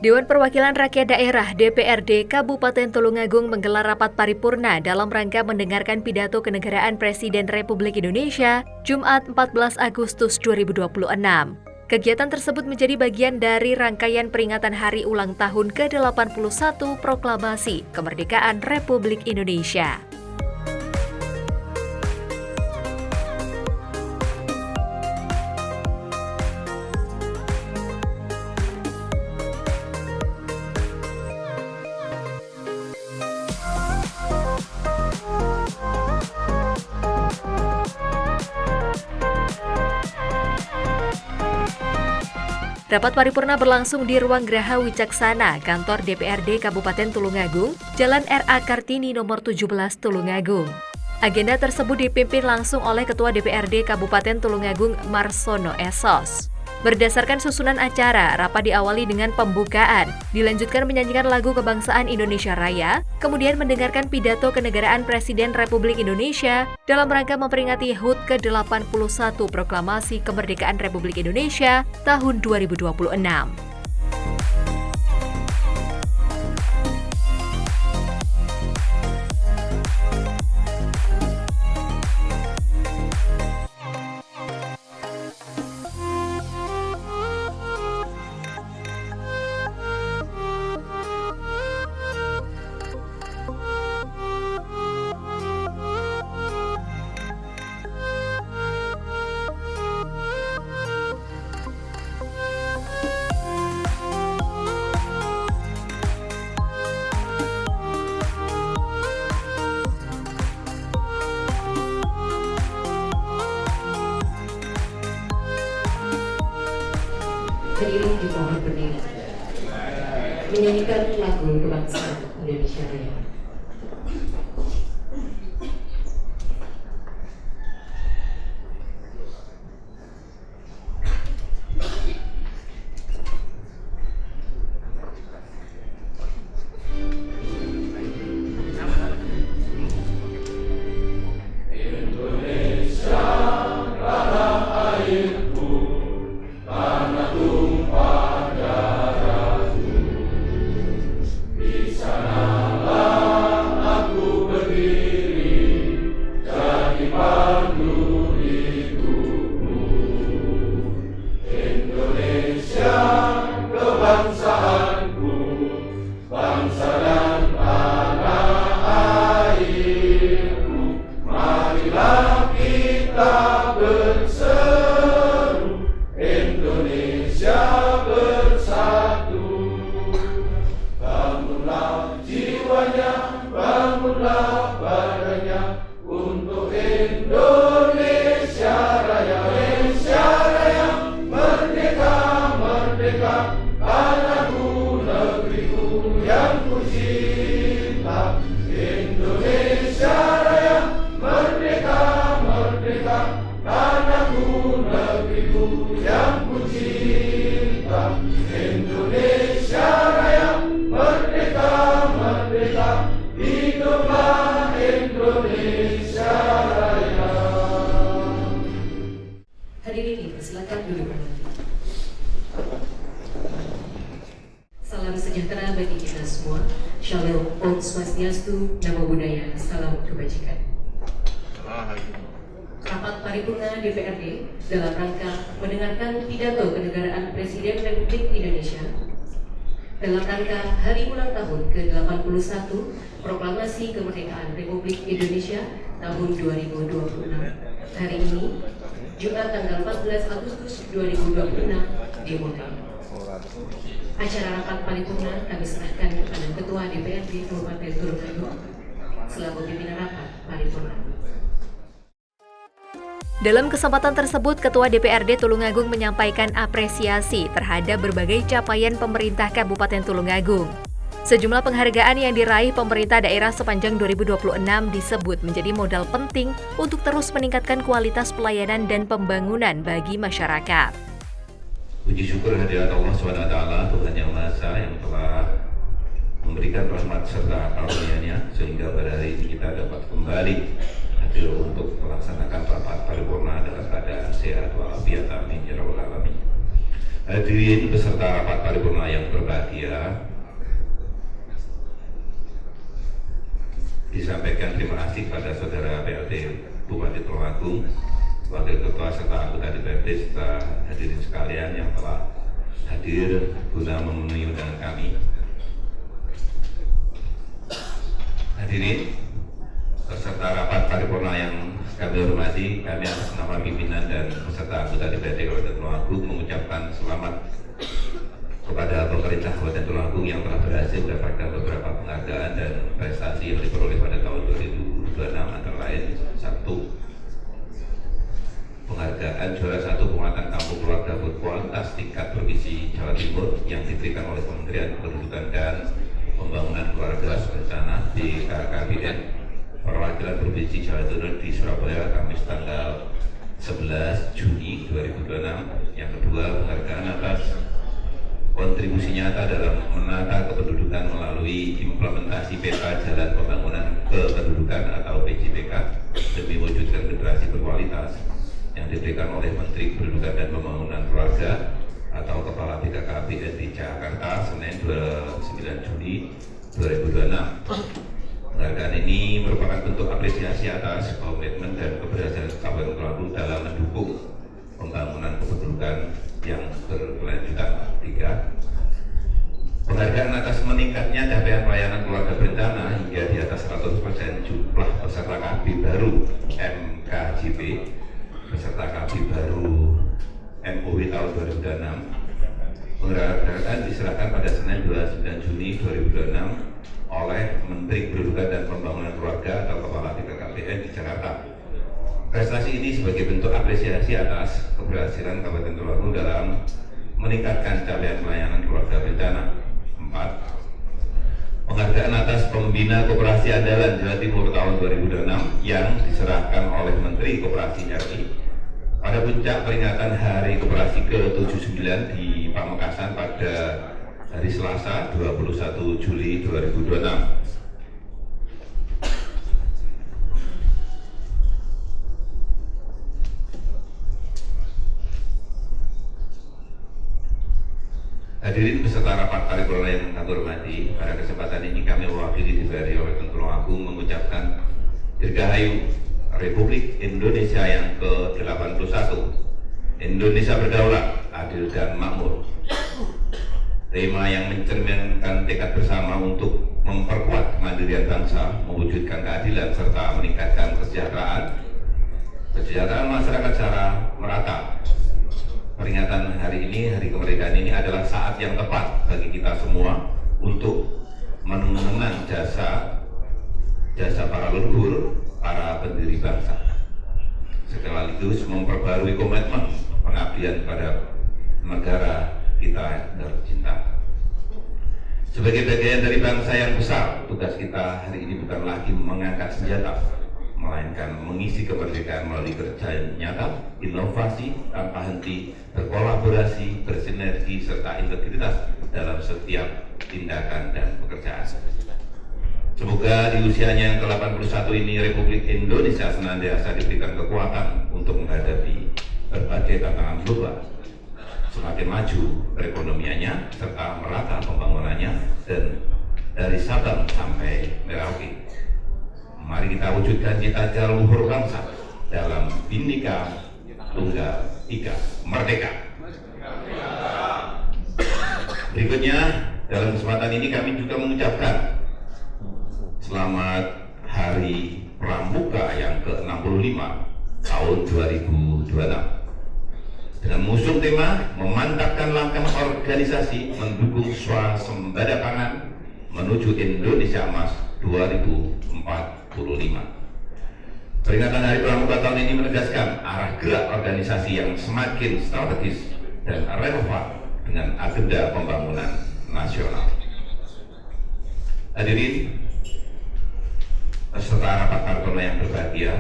Dewan Perwakilan Rakyat Daerah (DPRD) Kabupaten Tulungagung menggelar rapat paripurna dalam rangka mendengarkan pidato kenegaraan Presiden Republik Indonesia Jumat 14 Agustus 2026. Kegiatan tersebut menjadi bagian dari rangkaian peringatan Hari Ulang Tahun ke-81 Proklamasi Kemerdekaan Republik Indonesia. Rapat paripurna berlangsung di Ruang Graha Wicaksana, Kantor DPRD Kabupaten Tulungagung, Jalan R.A. Kartini nomor 17 Tulungagung. Agenda tersebut dipimpin langsung oleh Ketua DPRD Kabupaten Tulungagung Marsono Esos. Berdasarkan susunan acara, rapat diawali dengan pembukaan, dilanjutkan menyanyikan lagu kebangsaan Indonesia Raya, kemudian mendengarkan pidato kenegaraan Presiden Republik Indonesia dalam rangka memperingati HUT ke-81 Proklamasi Kemerdekaan Republik Indonesia tahun 2026. Seiring di pohon berdiri, menyanyikan lagu kebangsaan Indonesia Raya. Bangunlah badannya untuk Indonesia Raya, Indonesia Raya, merdeka, merdeka, tanahku, negeriku yang ku cinta. Indonesia Raya, merdeka, merdeka, tanahku, negeriku yang ku cinta. Indonesia Raya, merdeka, merdeka, hiduplah Indonesia Raya. Hadirin silakan duduk. Salam sejahtera bagi kita semua. Shalom, Om Swastiastu, Namo Buddhaya, salam kebajikan. Rapat paripurna DPRD dalam rangka mendengarkan pidato kenegaraan Presiden Republik Indonesia dalam rangka Hari Ulang Tahun ke-81 Proklamasi Kemerdekaan Republik Indonesia tahun 2026. Hari ini, Jumat tanggal 14 Agustus 2026 dimulai. Acara rapat paripurna kami serahkan kepada Ketua DPRD Kabupaten Tulungagung selaku pimpinan rapat paripurna. Dalam kesempatan tersebut, Ketua DPRD Tulungagung menyampaikan apresiasi terhadap berbagai capaian pemerintah Kabupaten Tulungagung. Sejumlah penghargaan yang diraih pemerintah daerah sepanjang 2026 disebut menjadi modal penting untuk terus meningkatkan kualitas pelayanan dan pembangunan bagi masyarakat. Puji syukur hadirat Allah SWT, Tuhan Yang Maha Esa, yang telah memberikan rahmat serta karunia-Nya sehingga pada hari ini kita dapat kembali hadir untuk melaksanakan rapat paripurna dalam keadaan sehat walafiat, amin ya rabbal alamin. Hadirin beserta rapat paripurna yang berbahagia, disampaikan terima kasih kepada Saudara PLT Bupati Tulungagung, Wakil Ketua serta anggota DPRD serta hadirin sekalian yang telah hadir guna memenuhi undangan kami. Hadirin peserta rapat paripurna yang kami hormati, kami atas nama pimpinan dan peserta anggota DPRD Kabupaten Tulungagung mengucapkan selamat kepada pemerintah Kabupaten Tulungagung yang telah berhasil mendapatkan beberapa penghargaan dan prestasi yang diperoleh pada tahun 2026, antara lain satu, penghargaan juara satu penguatan kampung keluarga berkualitas tingkat provinsi Jawa Timur yang diberikan oleh Kementerian Pendidikan dan Pembangunan Keluarga Berencana BKKBN perwakilan provinsi Jawa Timur di Surabaya Kamis tanggal 11 Juni 2026. Yang kedua, penghargaan atas kontribusi nyata dalam menata kependudukan melalui implementasi peta jalan pembangunan kependudukan atau PJPK demi mewujudkan generasi berkualitas yang diberikan oleh Menteri Kependudukan dan Pembangunan Keluarga atau Kepala BKKBN di Jakarta Senin 29 Juni 2026. Penghargaan ini merupakan bentuk apresiasi atas komitmen dan keberhasilan Kabupaten Tulungagung dalam mendukung pembangunan kependudukan yang berkelanjutan. 3. Penghargaan atas meningkatnya capaian pelayanan keluarga berencana hingga di atas 100% jumlah peserta KB baru MKJP, peserta KB baru MOW tahun 2026. Penghargaan diserahkan pada Senin 29 Juni 2026 oleh Menteri Kependudukan dan Pembangunan Keluarga atau Kepala BKKBN di Jakarta. Prestasi ini sebagai bentuk apresiasi atas keberhasilan Kabupaten Tulungagung dalam meningkatkan capaian pelayanan keluarga berencana. 4. Penghargaan atas Pembina Koperasi Andalan Jawa Timur tahun 2026 yang diserahkan oleh Menteri Koperasi RI pada puncak peringatan Hari Koperasi ke-79 di Pamekasan pada hari Selasa 21 Juli 2026. Hadirin beserta rapat paripurna yang kami hormati, pada kesempatan ini kami mewakili DPRD Kabupaten Tulungagung mengucapkan Dirgahayu Republik Indonesia yang ke-81. Indonesia berdaulat, adil dan makmur. Tema yang mencerminkan tekad bersama untuk memperkuat kemandirian bangsa, mewujudkan keadilan serta meningkatkan kesejahteraan masyarakat secara merata. Peringatan hari ini, Hari Kemerdekaan ini adalah saat yang tepat bagi kita semua untuk mengenang jasa para leluhur, para pendiri bangsa, sekaligus memperbarui komitmen pengabdian pada negara kita tercinta. Sebagai bagian dari bangsa yang besar, tugas kita hari ini bukan lagi mengangkat senjata, melainkan mengisi kemerdekaan melalui kerja nyata, inovasi tanpa henti, berkolaborasi, bersinergi, serta integritas dalam setiap tindakan dan pekerjaan. Semoga di usianya yang ke-81 ini Republik Indonesia senantiasa diberikan kekuatan untuk menghadapi berbagai tantangan global, semakin maju perekonomiannya serta merata pembangunannya dan dari Sabang sampai Merauke. Mari kita wujudkan cita-cita luhur bangsa dalam Bhinneka Tunggal Ika Merdeka. Berikutnya, dalam kesempatan ini kami juga mengucapkan selamat Hari Pramuka yang ke-65 tahun 2026. Dengan mengusung tema memantapkan langkah organisasi mendukung swasembada pangan menuju Indonesia Emas 2045. Peringatan Hari Pramuka tahun ini menegaskan arah gerak organisasi yang semakin strategis dan relevan dengan agenda pembangunan nasional. Hadirin peserta rapat paripurna yang berbahagia,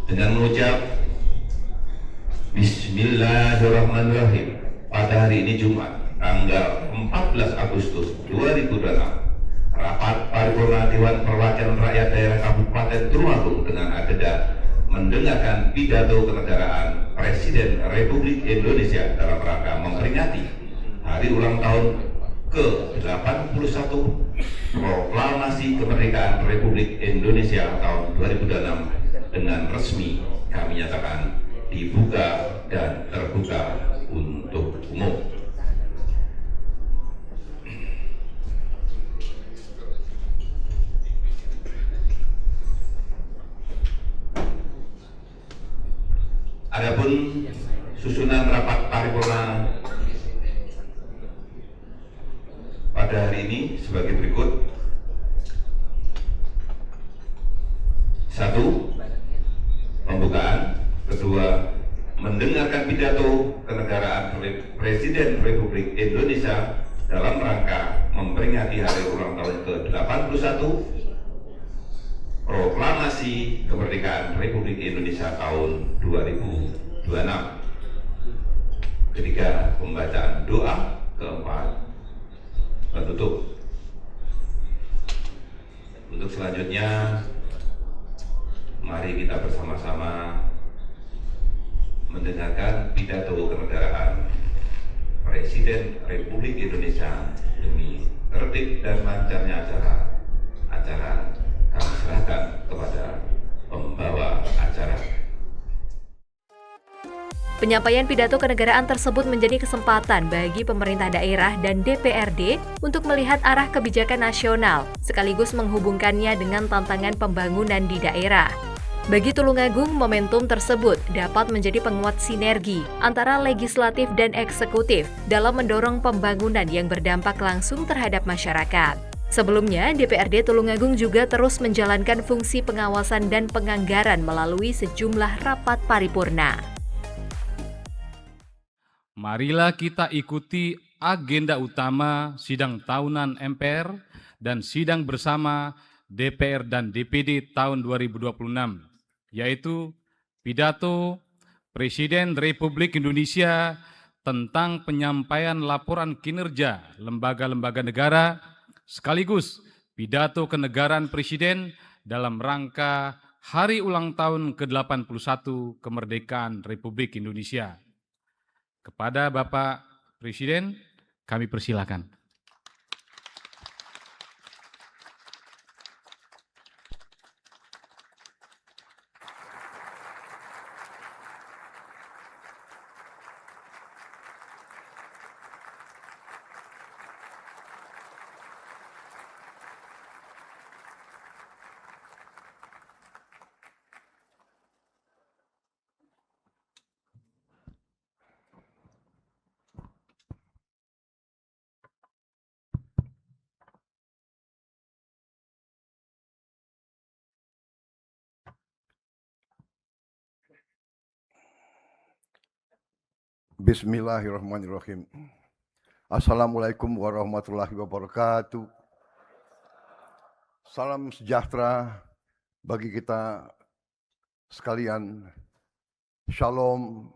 dengan mengucap Bismillahirrahmanirrahim, pada hari ini Jumat tanggal 14 Agustus 2026, rapat paripurna Dewan Perwakilan Rakyat Daerah Kabupaten Tulungagung dengan agenda mendengarkan pidato kenegaraan Presiden Republik Indonesia dalam rangka memperingati hari ulang tahun ke-81 Proklamasi Kemerdekaan Republik Indonesia tahun 2026 dengan resmi kami nyatakan dibuka dan terbuka untuk umum. Adapun susunan rapat paripurna pada hari ini sebagai berikut. 1. Pembukaan. 2. Mendengarkan pidato kenegaraan Presiden Republik Indonesia dalam rangka memperingati hari ulang tahun ke-81 Proklamasi Kemerdekaan Republik Indonesia tahun 2026. 3. Pembacaan doa. 4. Penutup. Untuk selanjutnya, mari kita bersama-sama mendengarkan pidato kenegaraan Presiden Republik Indonesia demi tertib dan lancarnya acara kami serahkan kepada pembawa acara. Penyampaian pidato kenegaraan tersebut menjadi kesempatan bagi pemerintah daerah dan DPRD untuk melihat arah kebijakan nasional, sekaligus menghubungkannya dengan tantangan pembangunan di daerah. Bagi Tulungagung, momentum tersebut dapat menjadi penguat sinergi antara legislatif dan eksekutif dalam mendorong pembangunan yang berdampak langsung terhadap masyarakat. Sebelumnya, DPRD Tulungagung juga terus menjalankan fungsi pengawasan dan penganggaran melalui sejumlah rapat paripurna. Marilah kita ikuti agenda utama sidang tahunan MPR dan sidang bersama DPR dan DPD tahun 2026, yaitu pidato Presiden Republik Indonesia tentang penyampaian laporan kinerja lembaga-lembaga negara, sekaligus pidato kenegaraan Presiden dalam rangka Hari Ulang Tahun ke-81 Kemerdekaan Republik Indonesia. Kepada Bapak Presiden, kami persilakan. Bismillahirrahmanirrahim. Assalamualaikum warahmatullahi wabarakatuh. Salam sejahtera bagi kita sekalian. Shalom,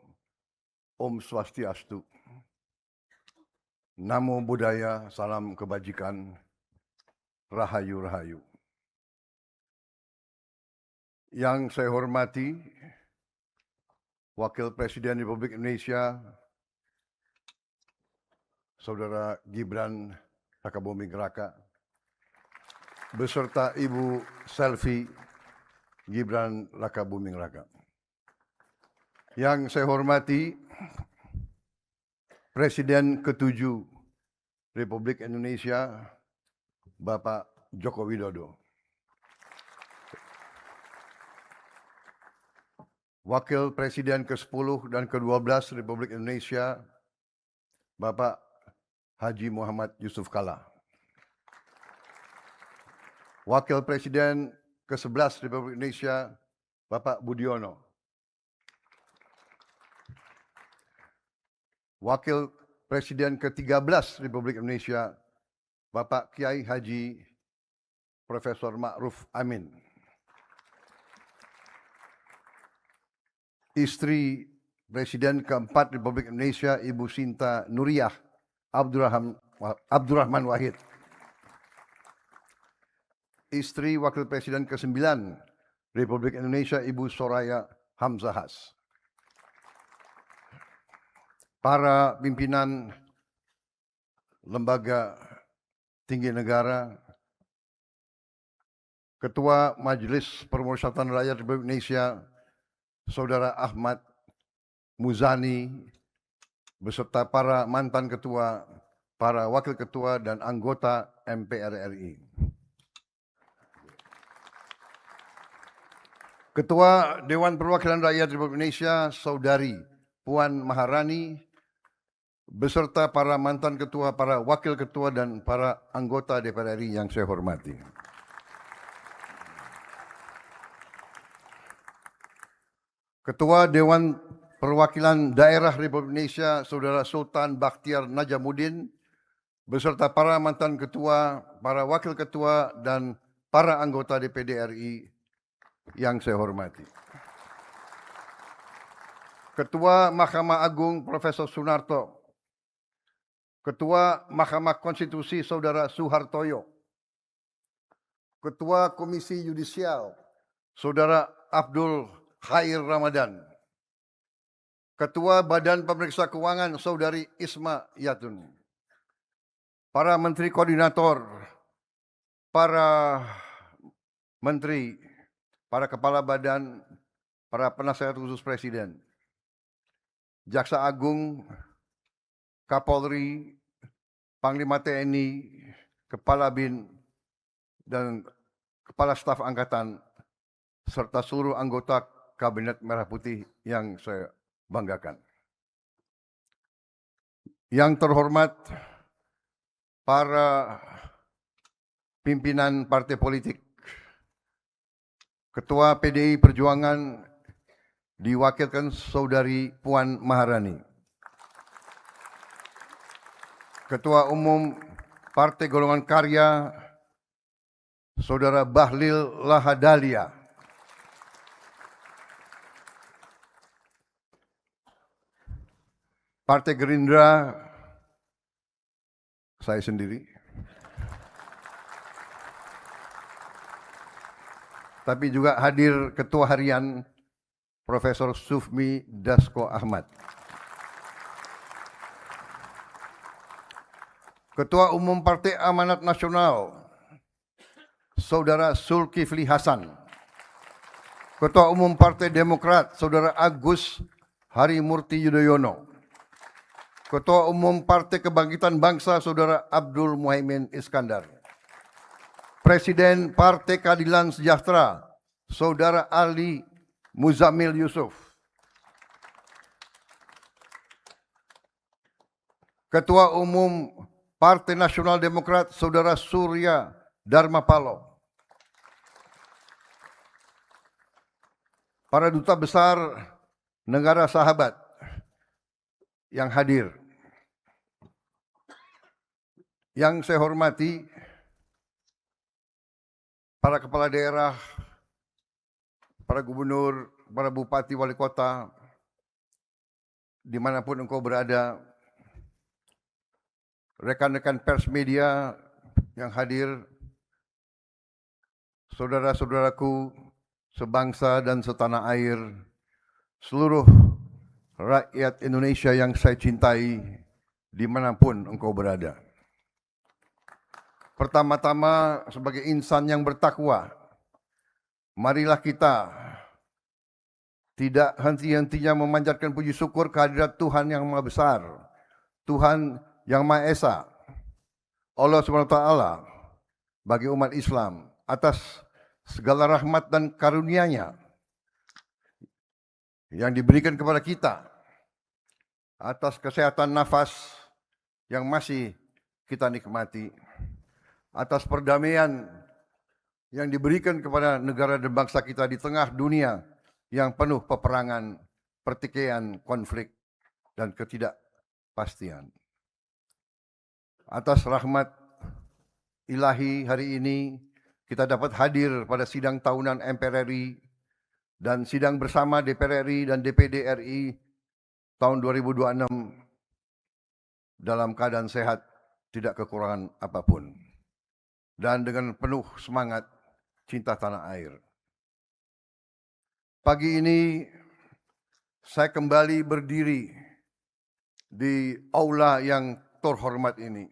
Om Swastiastu. Namo Buddhaya, salam kebajikan, Rahayu Rahayu. Yang saya hormati Wakil Presiden Republik Indonesia, Saudara Gibran Rakabuming Raka, beserta Ibu Selvi Gibran Rakabuming Raka. Yang saya hormati Presiden ke-7 Republik Indonesia, Bapak Joko Widodo. Wakil Presiden ke-10 dan ke-12 Republik Indonesia, Bapak Haji Muhammad Yusuf Kalla. Wakil Presiden ke-11 Republik Indonesia, Bapak Budiono. Wakil Presiden ke-13 Republik Indonesia, Bapak Kiai Haji Profesor Ma'ruf Amin. Istri Presiden keempat Republik Indonesia, Ibu Sinta Nuriyah Abdurrahman Wahid. Istri Wakil Presiden ke-9 Republik Indonesia Ibu Soraya Hamzahas. Para pimpinan lembaga tinggi negara, Ketua Majelis Permusyawaratan Rakyat Republik Indonesia, Saudara Ahmad Muzani, beserta para mantan ketua, para wakil ketua dan anggota MPR RI. Ketua Dewan Perwakilan Rakyat Republik Indonesia, Saudari Puan Maharani, beserta para mantan ketua, para wakil ketua dan para anggota DPR RI yang saya hormati. Ketua Dewan Perwakilan Daerah Republik Indonesia, Saudara Sultan Bakhtiar Najamuddin, beserta para mantan ketua, para wakil ketua, dan para anggota DPD RI yang saya hormati. Ketua Mahkamah Agung Profesor Sunarto, Ketua Mahkamah Konstitusi Saudara Suhartoyo, Ketua Komisi Yudisial Saudara Abdul Khair Ramadan, Ketua Badan Pemeriksa Keuangan Saudari Isma Yatun, para Menteri Koordinator, para Menteri, para Kepala Badan, para Penasehat Khusus Presiden, Jaksa Agung, Kapolri, Panglima TNI, Kepala BIN, dan Kepala Staf Angkatan, serta seluruh anggota Kabinet Merah Putih yang saya banggakan. Yang terhormat para pimpinan partai politik, Ketua PDI Perjuangan diwakilkan Saudari Puan Maharani, Ketua Umum Partai Golongan Karya Saudara Bahlil Lahadalia, Partai Gerindra, saya sendiri, tapi juga hadir Ketua Harian Profesor Sufmi Dasko Ahmad, Ketua Umum Partai Amanat Nasional Saudara Zulkifli Hasan, Ketua Umum Partai Demokrat Saudara Agus Harimurti Yudhoyono, Ketua Umum Partai Kebangkitan Bangsa Saudara Abdul Muhaimin Iskandar, Presiden Partai Keadilan Sejahtera Saudara Ali Muzamil Yusuf, Ketua Umum Partai Nasional Demokrat Saudara Surya Dharma Paloh, para duta besar negara sahabat yang hadir, yang saya hormati para kepala daerah, para gubernur, para bupati, wali kota, dimanapun engkau berada, rekan-rekan pers media yang hadir, saudara-saudaraku sebangsa dan setanah air, seluruh rakyat Indonesia yang saya cintai, dimanapun engkau berada. Pertama-tama sebagai insan yang bertakwa, marilah kita tidak henti-hentinya memanjatkan puji syukur kehadirat Tuhan yang Maha Besar, Tuhan yang Maha Esa, Allah SWT bagi umat Islam atas segala rahmat dan karunia-Nya yang diberikan kepada kita, atas kesehatan nafas yang masih kita nikmati, atas perdamaian yang diberikan kepada negara dan bangsa kita di tengah dunia yang penuh peperangan, pertikaian, konflik, dan ketidakpastian. Atas rahmat ilahi hari ini kita dapat hadir pada sidang tahunan MPR RI dan sidang bersama DPR RI dan DPD RI tahun 2026 dalam keadaan sehat, tidak kekurangan apapun, dan dengan penuh semangat cinta tanah air. Pagi ini saya kembali berdiri di aula yang terhormat ini.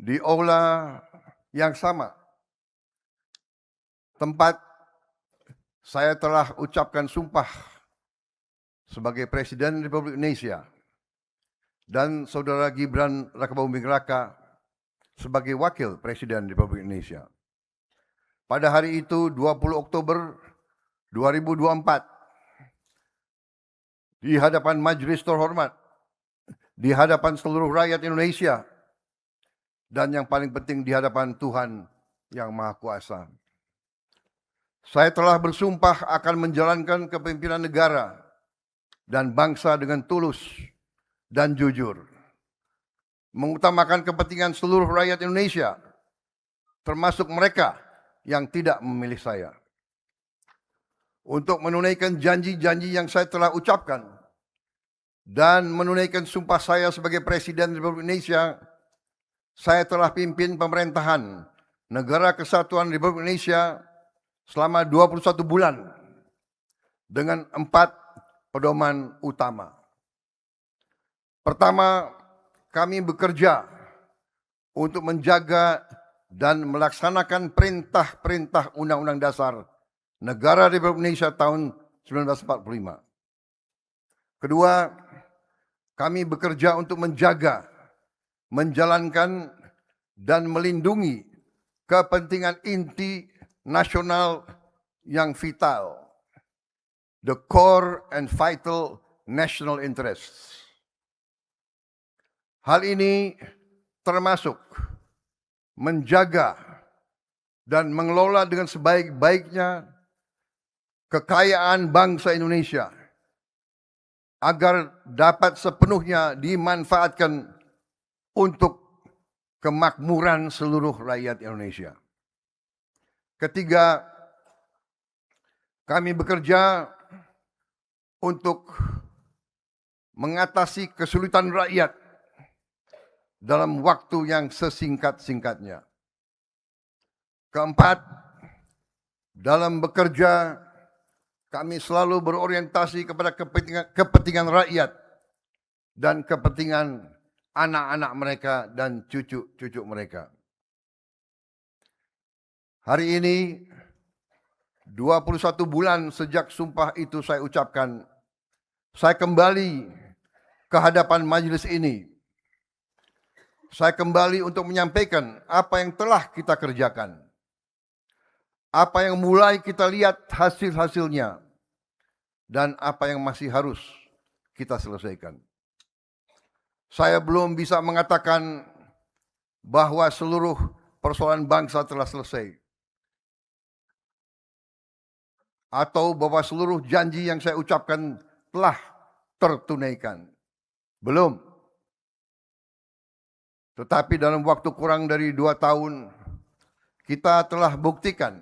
Di aula yang sama, tempat saya telah ucapkan sumpah sebagai Presiden Republik Indonesia dan Saudara Gibran Rakabuming Raka sebagai Wakil Presiden Republik Indonesia. Pada hari itu 20 Oktober 2024 di hadapan majelis terhormat, di hadapan seluruh rakyat Indonesia, dan yang paling penting di hadapan Tuhan yang Maha Kuasa. Saya telah bersumpah akan menjalankan kepemimpinan negara dan bangsa dengan tulus dan jujur, mengutamakan kepentingan seluruh rakyat Indonesia, termasuk mereka yang tidak memilih saya. Untuk menunaikan janji-janji yang saya telah ucapkan dan menunaikan sumpah saya sebagai Presiden Republik Indonesia, saya telah pimpin pemerintahan Negara Kesatuan Republik Indonesia selama 21 bulan dengan 4 pedoman utama. Pertama, kami bekerja untuk menjaga dan melaksanakan perintah-perintah Undang-Undang Dasar Negara Republik Indonesia tahun 1945. Kedua, kami bekerja untuk menjaga, menjalankan, dan melindungi kepentingan inti nasional yang vital, the core and vital national interests. Hal ini termasuk menjaga dan mengelola dengan sebaik-baiknya kekayaan bangsa Indonesia agar dapat sepenuhnya dimanfaatkan untuk kemakmuran seluruh rakyat Indonesia. Ketiga, kami bekerja untuk mengatasi kesulitan rakyat dalam waktu yang sesingkat-singkatnya. Keempat, dalam bekerja kami selalu berorientasi kepada kepentingan rakyat dan kepentingan anak-anak mereka dan cucu-cucu mereka. Hari ini 21 bulan sejak sumpah itu saya ucapkan, saya kembali ke hadapan majelis ini. Saya kembali untuk menyampaikan apa yang telah kita kerjakan, apa yang mulai kita lihat hasil-hasilnya, dan apa yang masih harus kita selesaikan. Saya belum bisa mengatakan bahwa seluruh persoalan bangsa telah selesai, atau bahwa seluruh janji yang saya ucapkan telah tertunaikan. Belum. Tetapi dalam waktu kurang dari 2 tahun, kita telah buktikan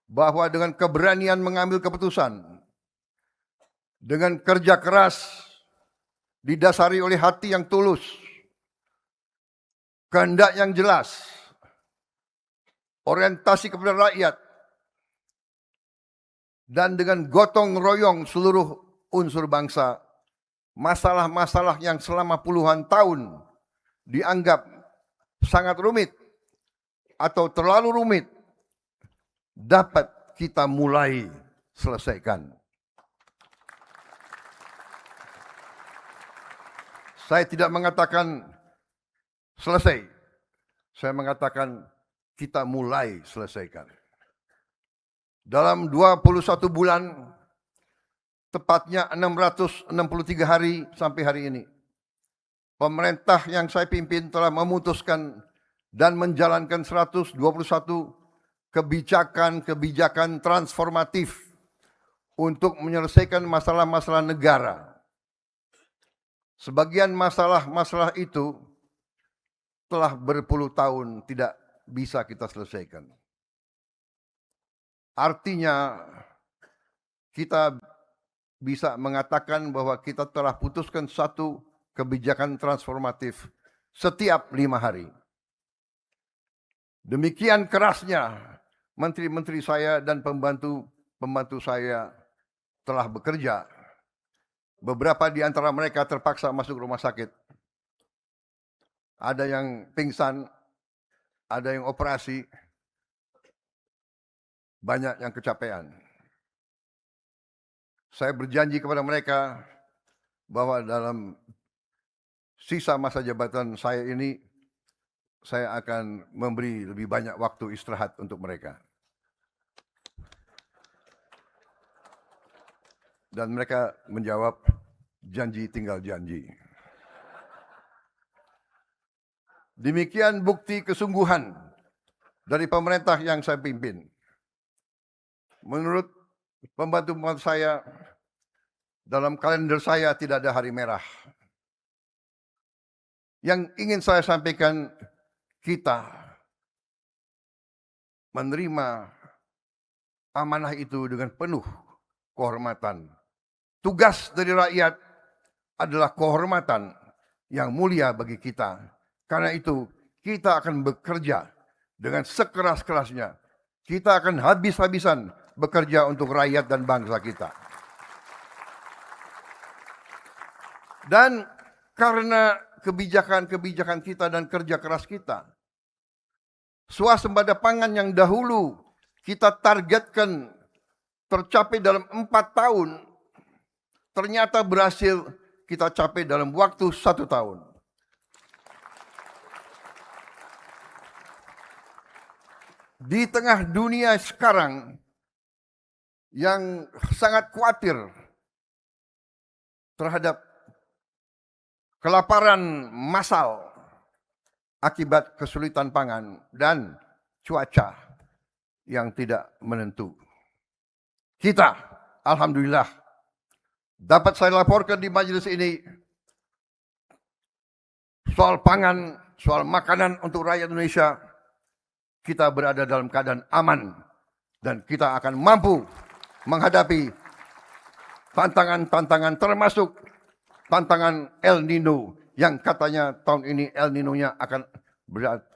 bahwa dengan keberanian mengambil keputusan, dengan kerja keras, didasari oleh hati yang tulus, kehendak yang jelas, orientasi kepada rakyat, dan dengan gotong royong seluruh unsur bangsa, masalah-masalah yang selama puluhan tahun dianggap sangat rumit atau terlalu rumit dapat kita mulai selesaikan. Saya tidak mengatakan selesai, saya mengatakan kita mulai selesaikan. Dalam 21 bulan, tepatnya 663 hari sampai hari ini, pemerintah yang saya pimpin telah memutuskan dan menjalankan 121 kebijakan transformatif untuk menyelesaikan masalah-masalah negara. Sebagian masalah-masalah itu telah berpuluh tahun tidak bisa kita selesaikan. Artinya kita bisa mengatakan bahwa kita telah putuskan satu kebijakan transformatif setiap 5 hari. Demikian kerasnya menteri-menteri saya dan pembantu pembantu saya telah bekerja. Beberapa di antara mereka terpaksa masuk rumah sakit. Ada yang pingsan, ada yang operasi, banyak yang kecapean. Saya berjanji kepada mereka bahwa dalam sisa masa jabatan saya ini, saya akan memberi lebih banyak waktu istirahat untuk mereka. Dan mereka menjawab, janji tinggal janji. Demikian bukti kesungguhan dari pemerintah yang saya pimpin. Menurut pembantu-pembantu saya, dalam kalender saya tidak ada hari merah. Yang ingin saya sampaikan, kita menerima amanah itu dengan penuh kehormatan. Tugas dari rakyat adalah kehormatan yang mulia bagi kita. Karena itu kita akan bekerja dengan sekeras-kerasnya. Kita akan habis-habisan bekerja untuk rakyat dan bangsa kita. Dan karena kebijakan-kebijakan kita dan kerja keras kita, swasembada pangan yang dahulu kita targetkan tercapai dalam 4 tahun, ternyata berhasil kita capai dalam waktu 1 tahun. Di tengah dunia sekarang yang sangat khawatir terhadap kelaparan massal akibat kesulitan pangan dan cuaca yang tidak menentu. Kita, alhamdulillah, dapat saya laporkan di majelis ini, soal pangan, soal makanan untuk rakyat Indonesia, kita berada dalam keadaan aman dan kita akan mampu menghadapi tantangan-tantangan termasuk tantangan El Nino yang katanya tahun ini El Nino-nya akan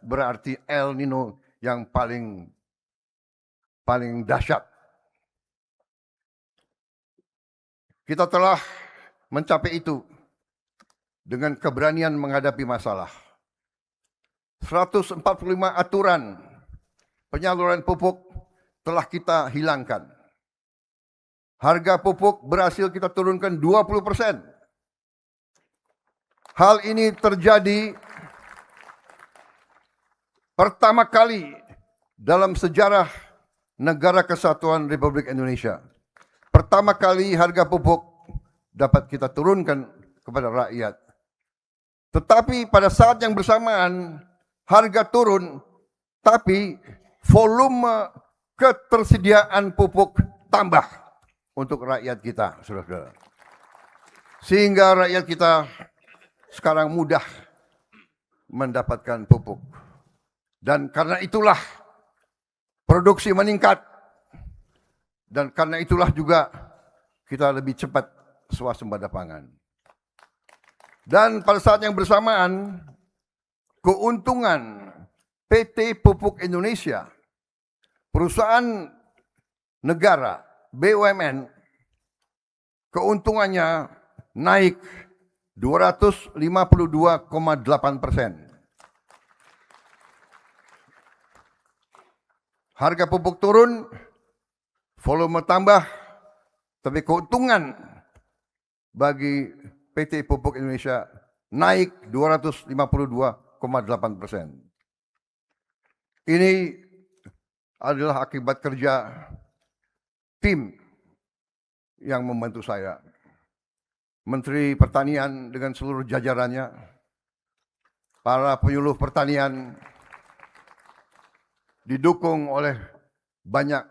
berarti El Nino yang paling dahsyat. Kita telah mencapai itu dengan keberanian menghadapi masalah. 145 aturan penyaluran pupuk telah kita hilangkan. Harga pupuk berhasil kita turunkan 20%. Hal ini terjadi pertama kali dalam sejarah Negara Kesatuan Republik Indonesia. Pertama kali harga pupuk dapat kita turunkan kepada rakyat. Tetapi pada saat yang bersamaan harga turun, tapi volume ketersediaan pupuk tambah untuk rakyat kita, saudara-saudara. Sehingga rakyat kita sekarang mudah mendapatkan pupuk. Dan karena itulah produksi meningkat. Dan karena itulah juga kita lebih cepat swasembada pangan. Dan pada saat yang bersamaan, keuntungan PT Pupuk Indonesia, perusahaan negara, BUMN, keuntungannya naik 252,8%. Harga pupuk turun, volume tambah, tapi keuntungan bagi PT Pupuk Indonesia naik 252,8%. Ini adalah akibat kerja tim yang membantu saya. Menteri Pertanian dengan seluruh jajarannya, para penyuluh pertanian, didukung oleh banyak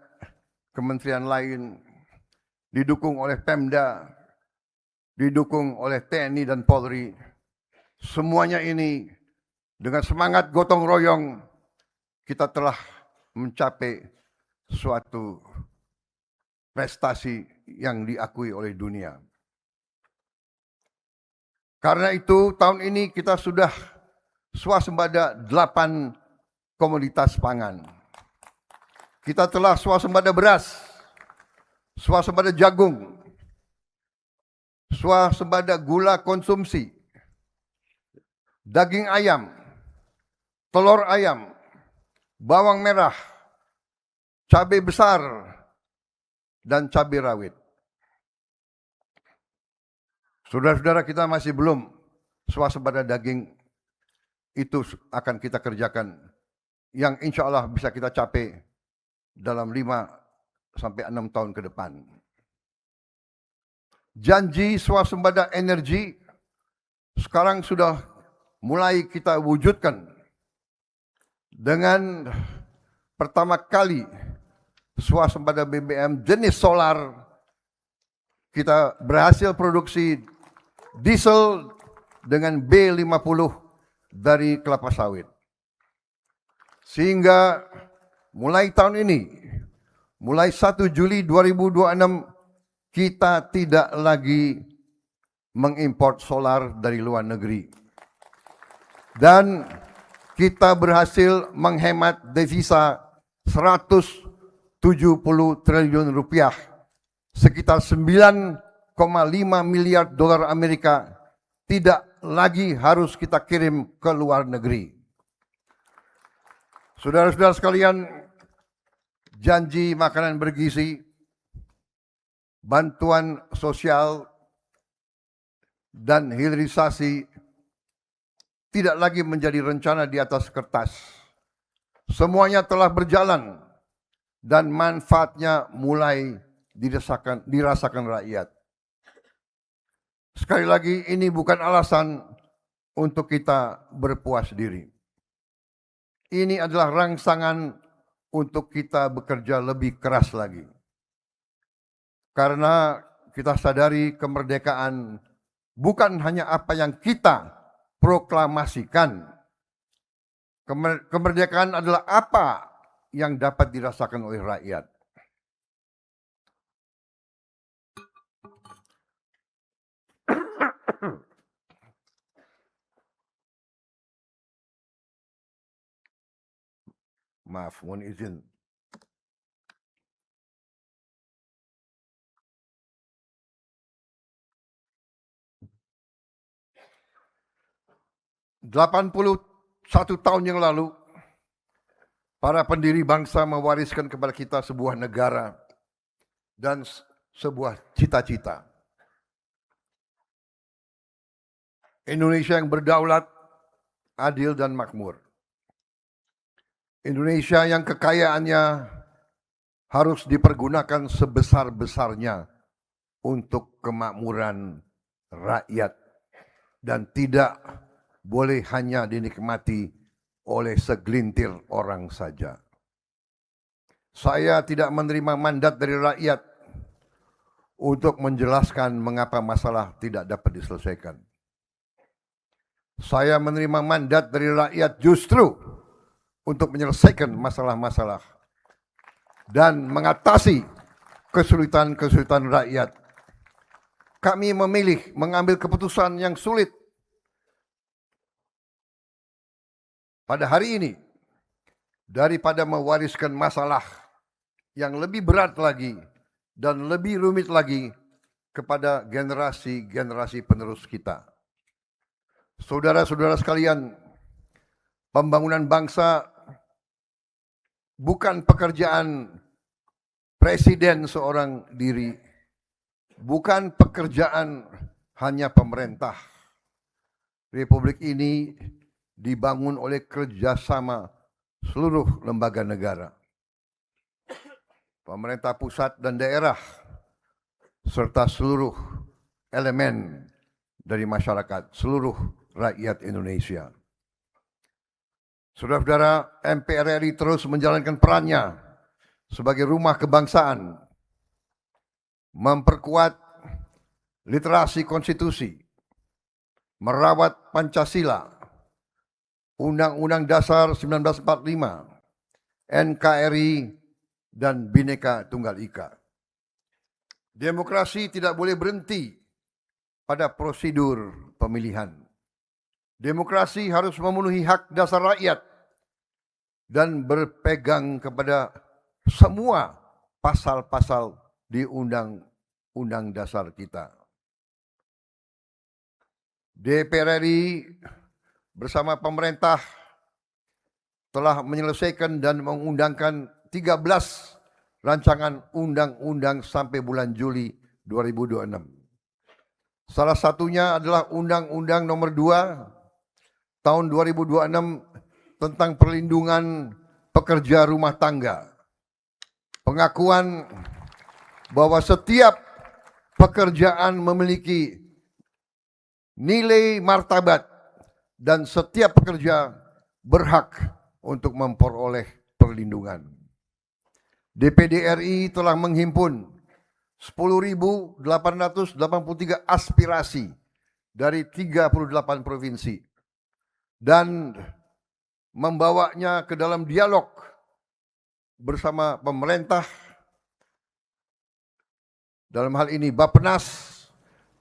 kementerian lain, didukung oleh Pemda, didukung oleh TNI dan Polri. Semuanya ini dengan semangat gotong royong kita telah mencapai suatu prestasi yang diakui oleh dunia. Karena itu tahun ini kita sudah swasembada 8 komoditas pangan. Kita telah swasembada beras swasembada jagung, swasembada gula konsumsi, daging ayam, telur ayam, bawang merah, cabai besar, dan cabai rawit. Saudara-saudara, kita masih belum swasembada daging, itu akan kita kerjakan, yang insya Allah bisa kita capai dalam 5 sampai 6 tahun ke depan. Janji swasembada energi sekarang sudah mulai kita wujudkan dengan pertama kali swasembada BBM jenis solar. Kita berhasil produksi diesel dengan B50 dari kelapa sawit. Sehingga mulai tahun ini, mulai 1 Juli 2026, kita tidak lagi mengimpor solar dari luar negeri. Dan kita berhasil menghemat devisa 170 triliun rupiah, sekitar 9,5 miliar dolar Amerika, tidak lagi harus kita kirim ke luar negeri. Saudara-saudara sekalian, janji makanan bergizi, bantuan sosial, dan hilirisasi tidak lagi menjadi rencana di atas kertas. Semuanya telah berjalan dan manfaatnya mulai dirasakan rakyat. Sekali lagi, ini bukan alasan untuk kita berpuas diri. Ini adalah rangsangan untuk kita bekerja lebih keras lagi. Karena kita sadari kemerdekaan bukan hanya apa yang kita proklamasikan. Kemerdekaan adalah apa yang dapat dirasakan oleh rakyat. Maaf, mohon izin. "81 tahun yang lalu, para pendiri bangsa mewariskan kepada kita sebuah negara dan sebuah cita-cita. Indonesia yang berdaulat, adil dan makmur. Indonesia yang kekayaannya harus dipergunakan sebesar-besarnya untuk kemakmuran rakyat dan tidak boleh hanya dinikmati oleh segelintir orang saja. Saya tidak menerima mandat dari rakyat untuk menjelaskan mengapa masalah tidak dapat diselesaikan. Saya menerima mandat dari rakyat justru untuk menyelesaikan masalah-masalah dan mengatasi kesulitan-kesulitan rakyat. Kami memilih mengambil keputusan yang sulit pada hari ini daripada mewariskan masalah yang lebih berat lagi dan lebih rumit lagi kepada generasi-generasi penerus kita. Saudara-saudara sekalian, pembangunan bangsa bukan pekerjaan presiden seorang diri, bukan pekerjaan hanya pemerintah. Republik ini dibangun oleh kerjasama seluruh lembaga negara, pemerintah pusat dan daerah, serta seluruh elemen dari masyarakat, seluruh rakyat Indonesia. Saudara-saudara, MPR RI terus menjalankan perannya sebagai rumah kebangsaan, memperkuat literasi konstitusi, merawat Pancasila, Undang-Undang Dasar 1945, NKRI, dan Bhinneka Tunggal Ika. Demokrasi tidak boleh berhenti pada prosedur pemilihan. Demokrasi harus memenuhi hak dasar rakyat dan berpegang kepada semua pasal-pasal di Undang-Undang Dasar kita. DPR RI bersama pemerintah telah menyelesaikan dan mengundangkan 13 rancangan undang-undang sampai bulan Juli 2026. Salah satunya adalah Undang-Undang Nomor 2 Tahun 2026 tentang perlindungan pekerja rumah tangga. Pengakuan bahwa setiap pekerjaan memiliki nilai martabat dan setiap pekerja berhak untuk memperoleh perlindungan. DPD RI telah menghimpun 10.883 aspirasi dari 38 provinsi dan membawanya ke dalam dialog bersama pemerintah, dalam hal ini Bappenas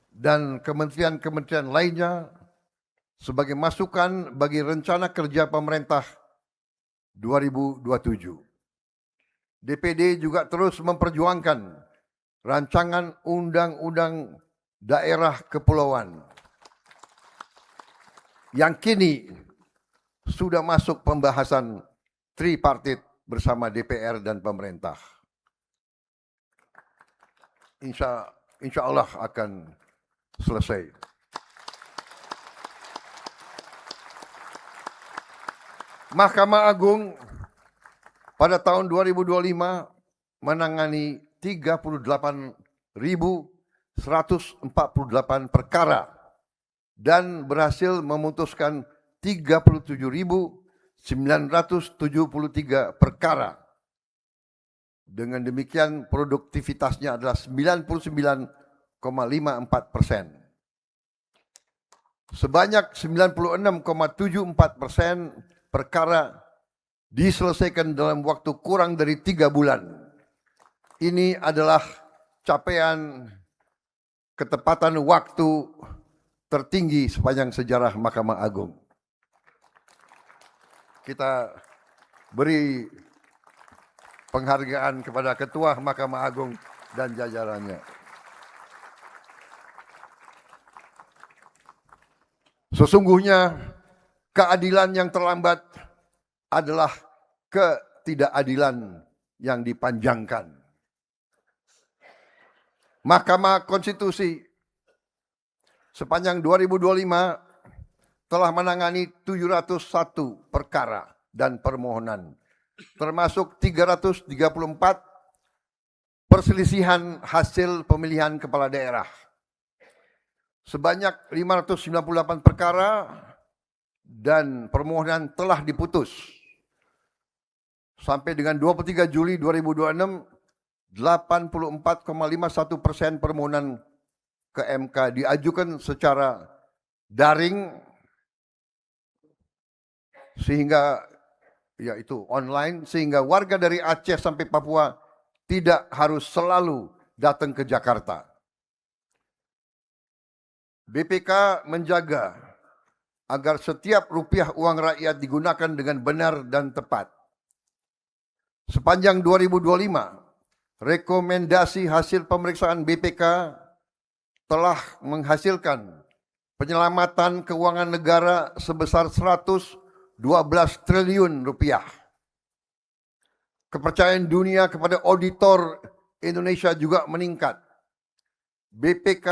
dan kementerian-kementerian lainnya sebagai masukan bagi rencana kerja pemerintah 2027. DPD juga terus memperjuangkan rancangan undang-undang daerah kepulauan yang kini sudah masuk pembahasan tripartit bersama DPR dan pemerintah. Insya Allah akan selesai. Mahkamah Agung pada tahun 2025 menangani 38.148 perkara dan berhasil memutuskan 37.973 perkara. Dengan demikian produktivitasnya adalah 99,54%. Sebanyak 96,74% perkara diselesaikan dalam waktu kurang dari 3 bulan. Ini adalah capaian ketepatan waktu tertinggi sepanjang sejarah Mahkamah Agung. Kita beri penghargaan kepada Ketua Mahkamah Agung dan jajarannya. Sesungguhnya keadilan yang terlambat adalah ketidakadilan yang dipanjangkan. Mahkamah Konstitusi sepanjang 2025 telah menangani 701 perkara dan permohonan, termasuk 334 perselisihan hasil pemilihan kepala daerah. Sebanyak 598 perkara dan permohonan telah diputus. Sampai dengan 23 Juli 2026, 84,51% permohonan ke MK diajukan secara daring, sehingga yaitu online, sehingga warga dari Aceh sampai Papua tidak harus selalu datang ke Jakarta. BPK menjaga agar setiap rupiah uang rakyat digunakan dengan benar dan tepat. Sepanjang 2025, rekomendasi hasil pemeriksaan BPK telah menghasilkan penyelamatan keuangan negara sebesar 112 triliun rupiah. Kepercayaan dunia kepada auditor Indonesia juga meningkat. BPK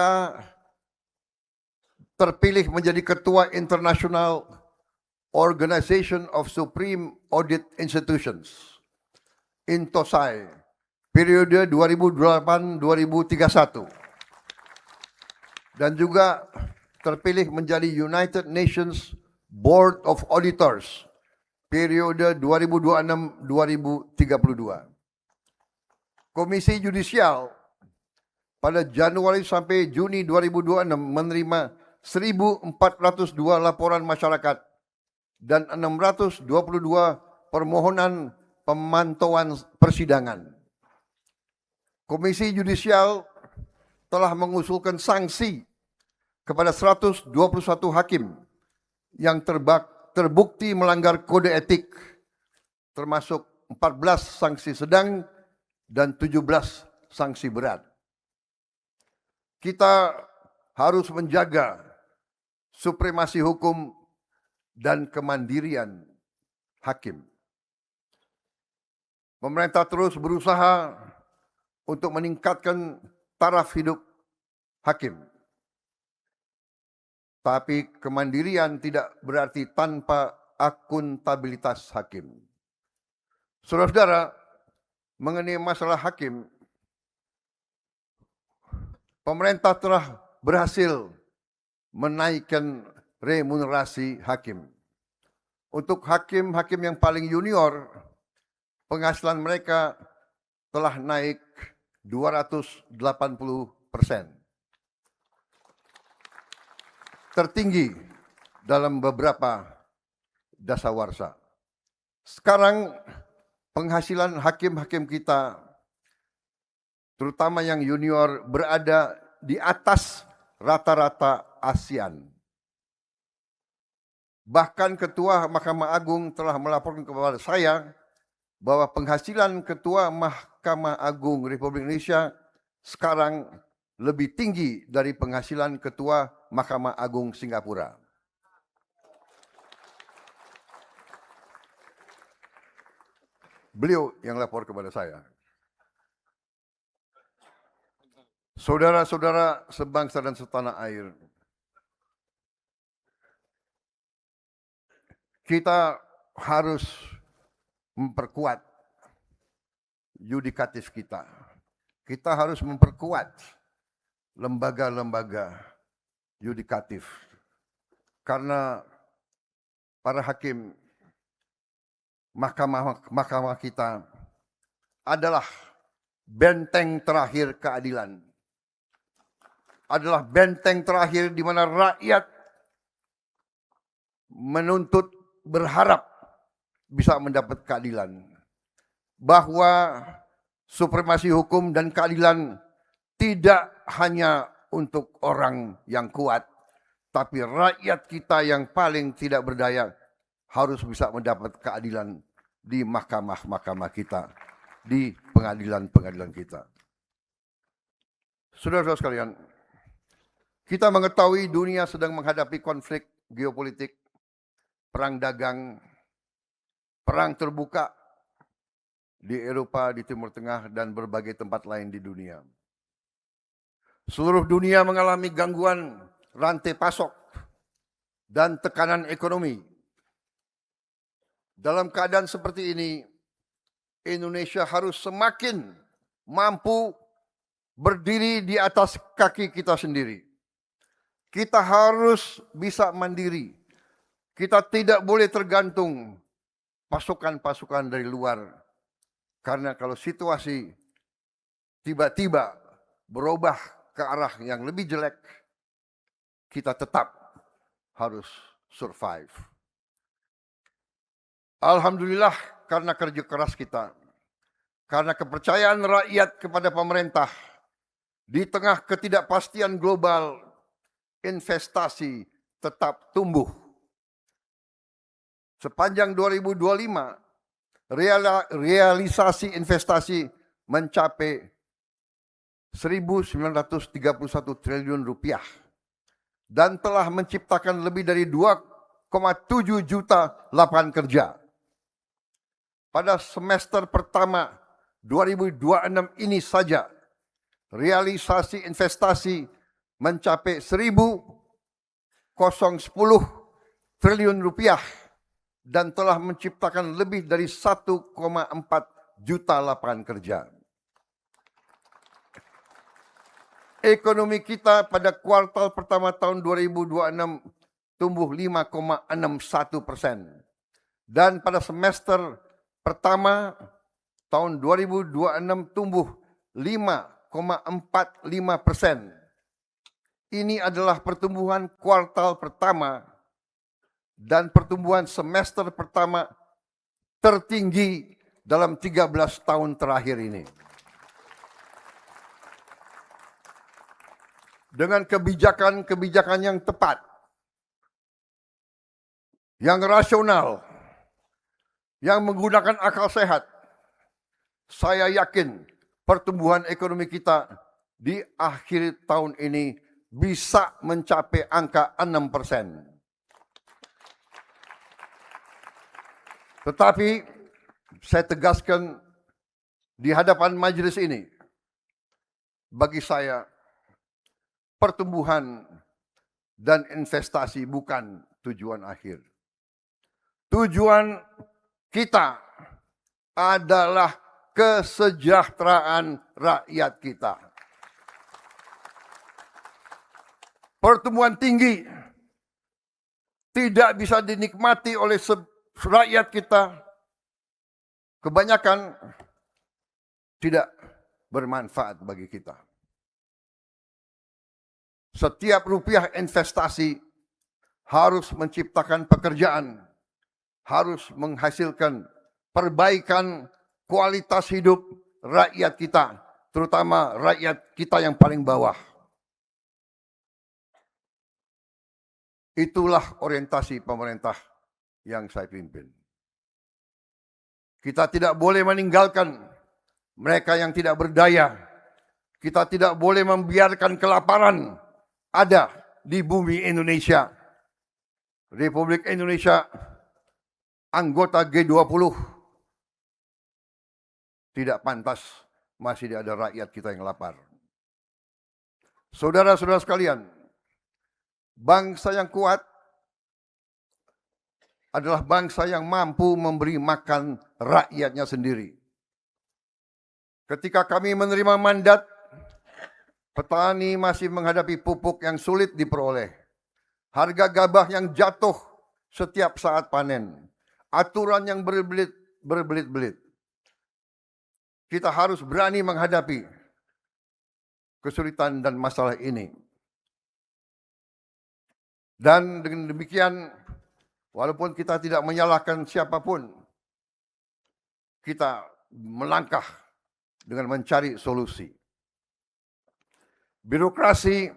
terpilih menjadi Ketua International Organization of Supreme Audit Institutions, INTOSAI, periode 2008-2031. Dan juga terpilih menjadi United Nations Board of Auditors, periode 2026-2032. Komisi Yudisial pada Januari sampai Juni 2026 menerima 1.402 laporan masyarakat dan 622 permohonan pemantauan persidangan. Komisi Yudisial telah mengusulkan sanksi kepada 121 hakim yang terbukti melanggar kode etik, termasuk 14 sanksi sedang dan 17 sanksi berat. Kita harus menjaga supremasi hukum dan kemandirian hakim. Pemerintah terus berusaha untuk meningkatkan taraf hidup hakim. Tapi kemandirian tidak berarti tanpa akuntabilitas hakim. Saudara-saudara, mengenai masalah hakim, pemerintah telah berhasil menaikkan remunerasi hakim. Untuk hakim-hakim yang paling junior, penghasilan mereka telah naik 280%. Tertinggi dalam beberapa dasawarsa. Sekarang penghasilan hakim-hakim kita, terutama yang junior, berada di atas rata-rata ASEAN. Bahkan Ketua Mahkamah Agung telah melaporkan kepada saya bahwa penghasilan Ketua Mahkamah Agung Republik Indonesia sekarang lebih tinggi dari penghasilan Ketua Mahkamah Agung Singapura. Beliau yang lapor kepada saya. Saudara-saudara sebangsa dan setanah air, kita harus memperkuat yudikatif kita. Kita harus memperkuat lembaga-lembaga yudikatif. Karena para hakim mahkamah kita adalah benteng terakhir keadilan. Adalah benteng terakhir di mana rakyat menuntut, berharap bisa mendapat keadilan. Bahwa supremasi hukum dan keadilan tidak hanya untuk orang yang kuat, tapi rakyat kita yang paling tidak berdaya harus bisa mendapat keadilan di mahkamah-mahkamah kita, di pengadilan-pengadilan kita. Saudara-saudara sekalian, kita mengetahui dunia sedang menghadapi konflik geopolitik, perang dagang, perang terbuka di Eropa, di Timur Tengah, dan berbagai tempat lain di dunia. Seluruh dunia mengalami gangguan rantai pasok dan tekanan ekonomi. Dalam keadaan seperti ini, Indonesia harus semakin mampu berdiri di atas kaki kita sendiri. Kita harus bisa mandiri. Kita tidak boleh tergantung pasukan-pasukan dari luar. Karena kalau situasi tiba-tiba berubah ke arah yang lebih jelek, kita tetap harus survive. Alhamdulillah karena kerja keras kita, karena kepercayaan rakyat kepada pemerintah, di tengah ketidakpastian global, investasi tetap tumbuh. Sepanjang 2025, realisasi investasi mencapai 1.931 triliun rupiah dan telah menciptakan lebih dari 2,7 juta lapangan kerja. Pada semester pertama 2026 ini saja, realisasi investasi mencapai 1.010 triliun rupiah dan telah menciptakan lebih dari 1,4 juta lapangan kerja. Ekonomi kita pada kuartal pertama tahun 2026 tumbuh 5,61%. Dan pada semester pertama tahun 2026 tumbuh 5,45%. Ini adalah pertumbuhan kuartal pertama dan pertumbuhan semester pertama tertinggi dalam 13 tahun terakhir ini. Dengan kebijakan-kebijakan yang tepat, yang rasional, yang menggunakan akal sehat, saya yakin pertumbuhan ekonomi kita di akhir tahun ini bisa mencapai angka 6%. Tetapi saya tegaskan di hadapan majelis ini, bagi saya pertumbuhan dan investasi bukan tujuan akhir. Tujuan kita adalah kesejahteraan rakyat kita. Pertumbuhan tinggi tidak bisa dinikmati oleh rakyat kita. Kebanyakan tidak bermanfaat bagi kita. Setiap rupiah investasi harus menciptakan pekerjaan, harus menghasilkan perbaikan kualitas hidup rakyat kita, terutama rakyat kita yang paling bawah. Itulah orientasi pemerintah yang saya pimpin. Kita tidak boleh meninggalkan mereka yang tidak berdaya. Kita tidak boleh membiarkan kelaparan ada di bumi Indonesia. Republik Indonesia anggota G20. Tidak pantas masih ada rakyat kita yang lapar. Saudara-saudara sekalian, bangsa yang kuat adalah bangsa yang mampu memberi makan rakyatnya sendiri. Ketika kami menerima mandat, petani masih menghadapi pupuk yang sulit diperoleh. Harga gabah yang jatuh setiap saat panen. Aturan yang berbelit-belit. Kita harus berani menghadapi kesulitan dan masalah ini. Dan dengan demikian, walaupun kita tidak menyalahkan siapapun, kita melangkah dengan mencari solusi. Birokrasi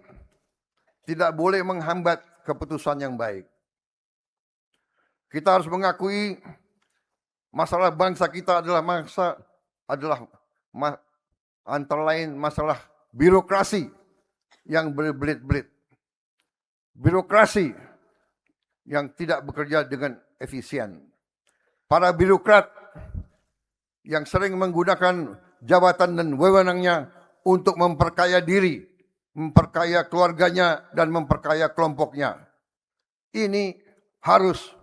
tidak boleh menghambat keputusan yang baik. Kita harus mengakui masalah bangsa kita adalah antara lain masalah birokrasi yang berbelit-belit. Birokrasi yang tidak bekerja dengan efisien. Para birokrat yang sering menggunakan jabatan dan wewenangnya untuk memperkaya diri, memperkaya keluarganya, dan memperkaya kelompoknya. Ini harus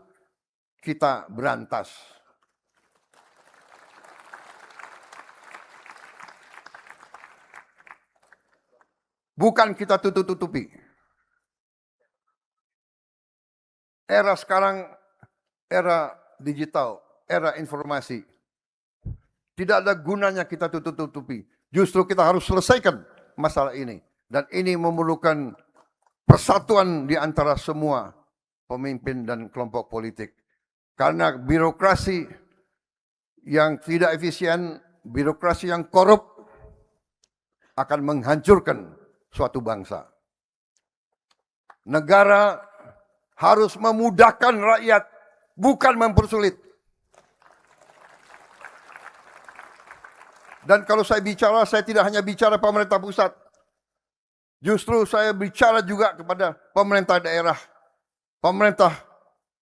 kita berantas. Bukan kita tutup-tutupi. Era sekarang, era digital, era informasi. Tidak ada gunanya kita tutup-tutupi. Justru kita harus selesaikan masalah ini. Dan ini memerlukan persatuan di antara semua pemimpin dan kelompok politik. Karena birokrasi yang tidak efisien, birokrasi yang korup akan menghancurkan suatu bangsa. Negara harus memudahkan rakyat, bukan mempersulit. Dan kalau saya bicara, saya tidak hanya bicara pemerintah pusat. Justru saya bicara juga kepada pemerintah daerah, pemerintah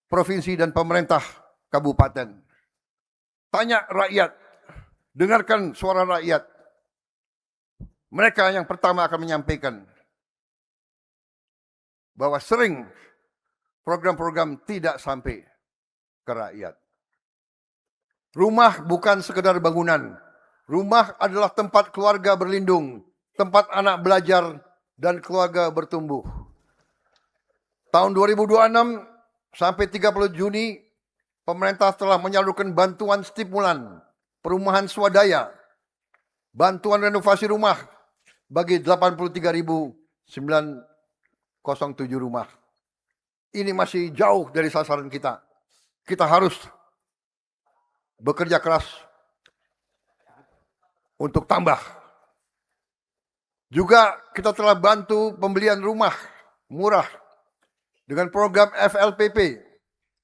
provinsi, dan pemerintah kabupaten. Tanya rakyat, dengarkan suara rakyat. Mereka yang pertama akan menyampaikan bahwa sering program-program tidak sampai ke rakyat. Rumah bukan sekedar bangunan. Rumah adalah tempat keluarga berlindung, tempat anak belajar, dan keluarga bertumbuh. Tahun 2026 sampai 30 Juni, pemerintah telah menyalurkan bantuan stimulan perumahan swadaya, bantuan renovasi rumah bagi 83.907 rumah. Ini masih jauh dari sasaran kita. Kita harus bekerja keras untuk tambah. Juga kita telah bantu pembelian rumah murah dengan program FLPP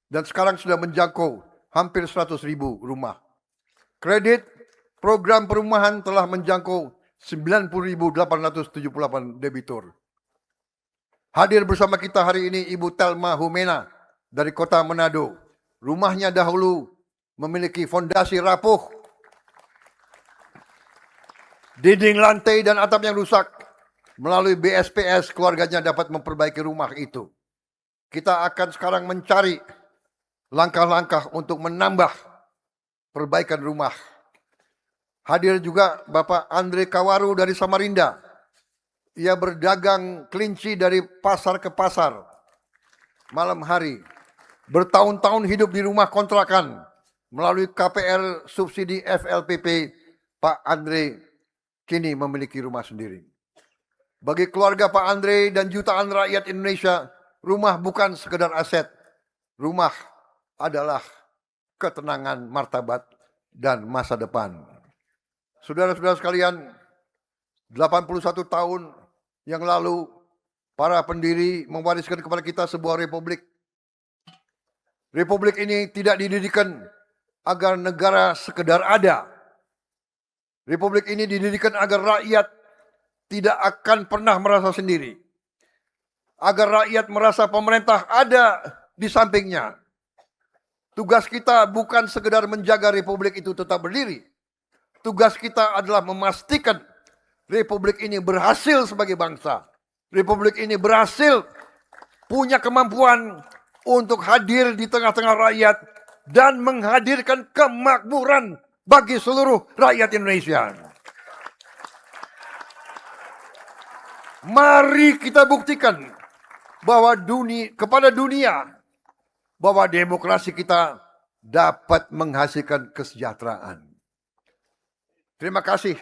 dan sekarang sudah menjangkau hampir 100.000 rumah. Kredit program perumahan telah menjangkau 90.878 debitur. Hadir bersama kita hari ini Ibu Telma Humena dari Kota Manado. Rumahnya dahulu memiliki fondasi rapuh, dinding lantai dan atap yang rusak. Melalui BSPS keluarganya dapat memperbaiki rumah itu. Kita akan sekarang mencari langkah-langkah untuk menambah perbaikan rumah. Hadir juga Bapak Andre Kawaru dari Samarinda. Ia berdagang kelinci dari pasar ke pasar malam hari. Bertahun-tahun hidup di rumah kontrakan. Melalui KPR subsidi FLPP, Pak Andre kini memiliki rumah sendiri. Bagi keluarga Pak Andre dan jutaan rakyat Indonesia, rumah bukan sekedar aset. Rumah adalah ketenangan, martabat, dan masa depan. Saudara-saudara sekalian, 81 tahun yang lalu, para pendiri mewariskan kepada kita sebuah republik. Republik ini tidak didirikan agar negara sekedar ada. Republik ini didirikan agar rakyat tidak akan pernah merasa sendiri. Agar rakyat merasa pemerintah ada di sampingnya. Tugas kita bukan sekedar menjaga republik itu tetap berdiri. Tugas kita adalah memastikan republik ini berhasil sebagai bangsa. Republik ini berhasil punya kemampuan untuk hadir di tengah-tengah rakyat dan menghadirkan kemakmuran bagi seluruh rakyat Indonesia. Mari kita buktikan bahwa kepada dunia bahwa demokrasi kita dapat menghasilkan kesejahteraan. Terima kasih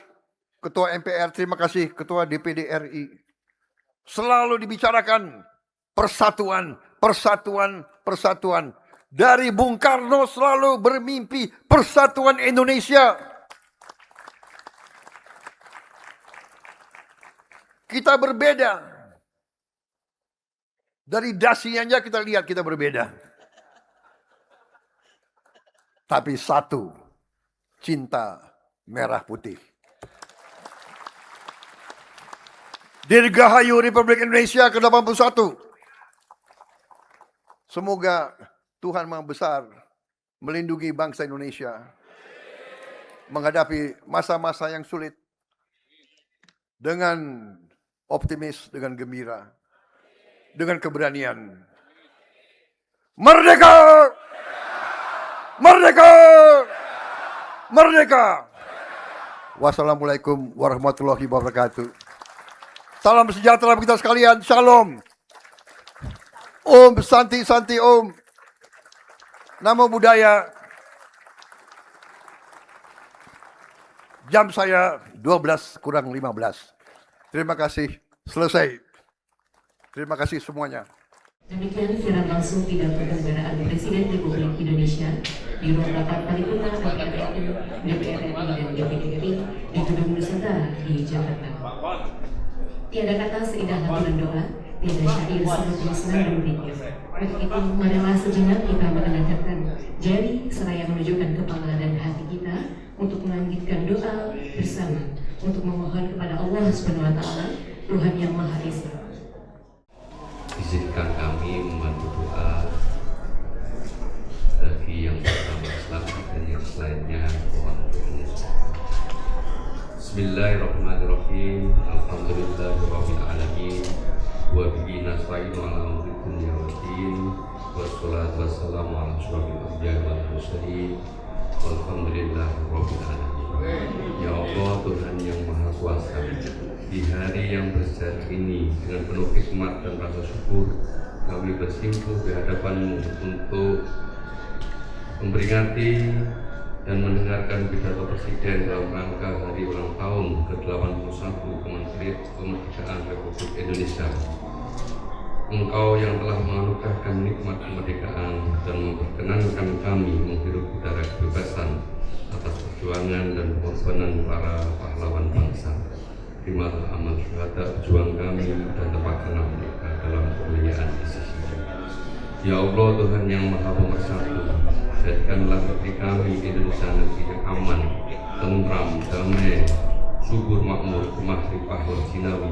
Ketua MPR, terima kasih Ketua DPD RI. Selalu dibicarakan persatuan, persatuan, persatuan. Dari Bung Karno selalu bermimpi persatuan Indonesia. Kita berbeda. Dari dasinya aja kita lihat kita berbeda. Tapi satu, cinta merah putih. Dirgahayu Republik Indonesia ke-81. Semoga Tuhan Maha Besar melindungi bangsa Indonesia menghadapi masa-masa yang sulit dengan optimis, dengan gembira, dengan keberanian. Merdeka! Merdeka! Merdeka! Wassalamualaikum warahmatullahi wabarakatuh. Salam sejahtera bagi kita sekalian. Shalom. Om Santi Santi Om. Namo Buddhaya. Jam saya 12 kurang 15. Terima kasih. Selesai. Terima kasih semuanya. Demikian siaran langsung pidato kenegaraan Presiden Republik Indonesia di ruang rapat paripurna DPR RI, DPR RI dan DPD RI di Gedung Nusantara di Jakarta. Tiada kata seindah lantunan doa, tiada syair seperti senandung zikir. Untuk itu, marilah sejenak kita menengadahkan jari seraya menunjukkan kepala dan hati kita untuk melanjutkan doa bersama untuk memohon kepada Allah SWT, Tuhan yang Maha Esa. Izinkan kami membantu doa bagi yang pertama selamat dan yang selainnya mohon doa. Bismillahirrahmanirrahim. Alhamdulillahirabbil alamin. Wa bihi nasta'inu ala umuri dunya waddin. Wassalatu wassalamu ala asyrofil anbiya'i wal mursalin. Walhamdulillahirabbil alamin. Ya Allah, Tuhan yang Maha Kuasa, di hari yang bersejarah ini dengan penuh hikmat dan rasa syukur kami bersimpuh di hadapan-Mu untuk memperingati dan mendengarkan pidato Presiden dalam rangka hari ulang tahun ke-81 Kemerdekaan Republik Indonesia. Engkau yang telah menganugerahkan nikmat kemerdekaan dan memperkenankan kami menghirup udara kebebasan atas perjuangan dan pengorbanan para pahlawan bangsa. Terimalah amal syuhada pejuang kami dan tempatkanlah mereka dalam kemuliaan di sisi-Mu. Ya Allah, Tuhan yang Maha Pemersatu, Jadikanlah negeri kami Indonesia negeri yang aman, tentram, damai, subur makmur, kemah limpah wajinawi,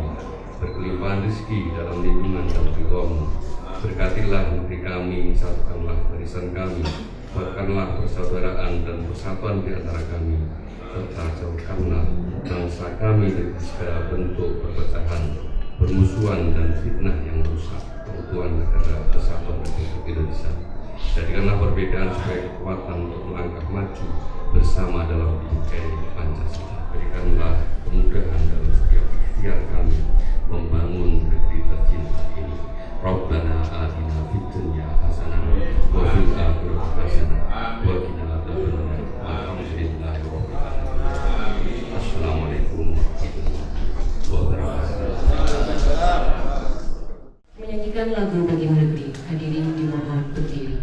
berkelimpahan rezeki dalam lindungan dan ridho-Mu. Berkatilah negeri kami, satukanlah barisan kami, kuatkanlah persaudaraan dan persatuan di antara kami, serta jauhkanlah bangsa kami dari segala bentuk perpecahan, permusuhan dan fitnah yang merusak keutuhan negara kesatuan Republik Indonesia. Jadikanlah perbedaan sebagai kekuatan untuk melangkah maju bersama dalam bingkai Pancasila. Berikanlah kemudahan dalam setiap ikhtiar kami membangun negeri tercinta ini. Rabbana atina fid dunya hasanah wa fil akhirati hasanah wa qina adzabannar. Alhamdulillahirabbil alamin. Assalamualaikum warahmatullahi wabarakatuh. Menyanyikan lagu bagi negeri, hadirin dimohon berdiri.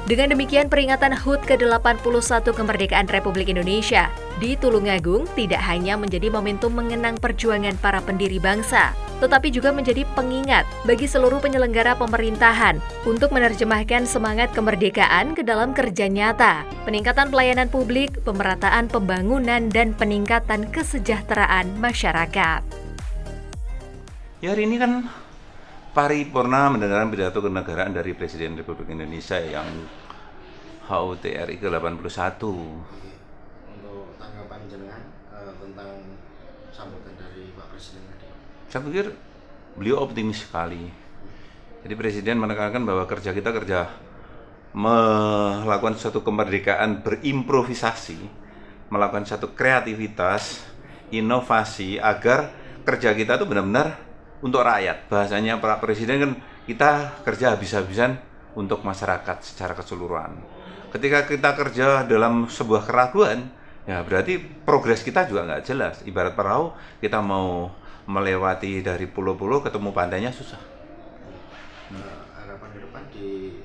Dengan demikian, peringatan HUT ke-81 kemerdekaan Republik Indonesia di Tulungagung tidak hanya menjadi momentum mengenang perjuangan para pendiri bangsa, tetapi juga menjadi pengingat bagi seluruh penyelenggara pemerintahan untuk menerjemahkan semangat kemerdekaan ke dalam kerja nyata, peningkatan pelayanan publik, pemerataan pembangunan, dan peningkatan kesejahteraan masyarakat. Ya, hari ini kan paripurna mendengarkan pidato kenegaraan dari Presiden Republik Indonesia yang HUT RI ke-81. Untuk tanggapan jenengan tentang sambutan dari Pak Presiden tadi? Saya pikir beliau optimis sekali. Jadi Presiden menekankan bahwa kerja kita melakukan suatu kemerdekaan berimprovisasi, melakukan satu kreativitas, inovasi agar kerja kita itu benar-benar untuk rakyat. Bahasanya Pak Presiden kan kita kerja habis-habisan untuk masyarakat secara keseluruhan. Ketika kita kerja dalam sebuah keraguan, ya berarti progres kita juga nggak jelas. Ibarat perahu, kita mau melewati dari pulau-pulau ketemu pantainya susah. Harapan ke depan di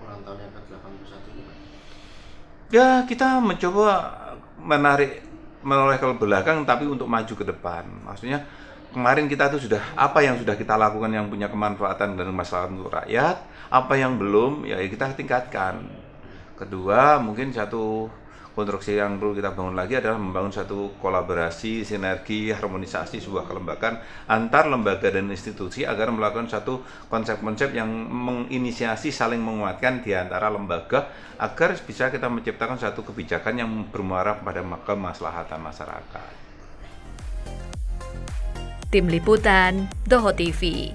ulang tahun yang ke-81 ini, Pak? Ya, kita mencoba menoleh ke belakang tapi untuk maju ke depan. Maksudnya kemarin kita tuh apa yang sudah kita lakukan yang punya kemanfaatan dan masalah untuk rakyat, apa yang belum ya kita tingkatkan. Kedua, mungkin satu konstruksi yang perlu kita bangun lagi adalah membangun satu kolaborasi, sinergi, harmonisasi sebuah kelembagaan antar lembaga dan institusi agar melakukan satu konsep-konsep yang menginisiasi saling menguatkan di antara lembaga agar bisa kita menciptakan satu kebijakan yang bermuara pada kemaslahatan masyarakat. Tim Liputan, Doho TV.